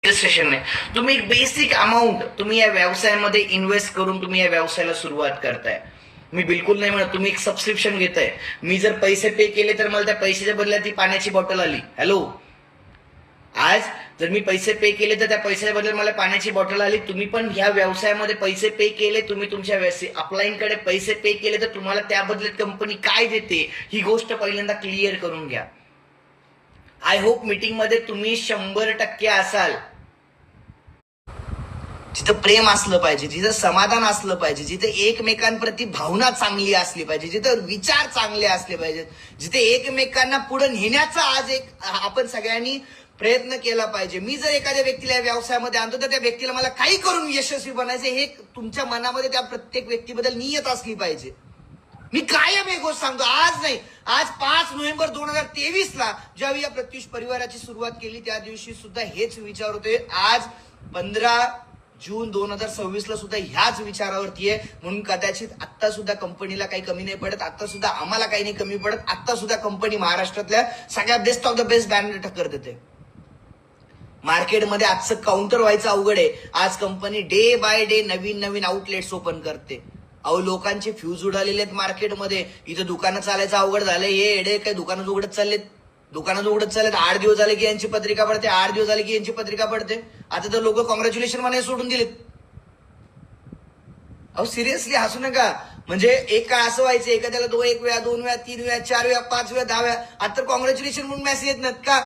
Registration नाही, तुम्ही एक बेसिक अमाऊंट तुम्ही या व्यवसायामध्ये इन्व्हेस्ट करून तुम्ही या व्यवसायाला सुरुवात करताय. मी बिलकुल नाही म्हणत तुम्ही एक सबस्क्रिप्शन घेताय. मी जर पैसे पे केले तर मला त्या पैशाच्या बदल्यात ती पाण्याची बॉटल आली. हॅलो, आज जर मी पैसे पे केले तर त्या पैशाच्या बदल्यात मला पाण्याची बॉटल आली. तुम्ही पण ह्या व्यवसायामध्ये पैसे पे केले, तुम्ही तुमच्या अपलाईनकडे पैसे पे केले तर तुम्हाला त्या बदल्यात कंपनी काय देते ही गोष्ट पहिल्यांदा क्लिअर करून घ्या. आय होप मीटिंग मध्ये तुम्ही 100% असाल. जिथं प्रेम असलं पाहिजे, जिथं समाधान असलं पाहिजे, जिथे एकमेकांप्रती भावना चांगली असली पाहिजे, जिथं विचार चांगले असले पाहिजेत, जिथे एकमेकांना पुढे नेण्याचा आज एक आपण सगळ्यांनी प्रयत्न केला पाहिजे. मी जर एखाद्या व्यक्तीला या व्यवसायामध्ये आणतो तर त्या व्यक्तीला मला काही करून यशस्वी बनायचे हे तुमच्या मनामध्ये त्या प्रत्येक व्यक्तीबद्दल नियत असली पाहिजे. मी कायम एक गोष्ट सांगतो, आज नाही, आज 5 नोव्हेंबर 2023 ज्यावेळी या प्रत्युष परिवाराची सुरुवात केली त्या दिवशी सुद्धा हेच विचार होते. आज 15 जून 2026 सुद्धा ह्याच विचारावरती आहे. म्हणून कदाचित आता सुद्धा कंपनीला काही कमी नाही पडत, आता सुद्धा आम्हाला काही नाही कमी पडत. आता सुद्धा कंपनी महाराष्ट्रातल्या सगळ्या best of the best banner टक्कर देते. मार्केटमध्ये आजचं काउंटर व्हायचं अवघड आहे. आज company day by day Naveen outlets open करते. अहो, लोकांचे फ्यूज उडालेले आहेत मार्केटमध्ये. इथं दुकानं चालायचं अवघड झालंय. हे एडे काय दुकानं उघडत चाललेत. 8 दिवस झाले की यांची पत्रिका पडते, 8 दिवस झाले की यांची पत्रिका पडते. आता तर लोक कॉंग्रॅच्युलेशन म्हणायला सोडून दिलेत. अहो, सिरियसली हसू नका. म्हणजे एक काळ असं व्हायचं, एखाद्याला 1 वेळा 2 वेळा 3 वेळा 4 वेळा 5 वेळा 10 वेळा, आता तर कॉंग्रॅच्युलेशन म्हणून मेसेज येत नाहीत का?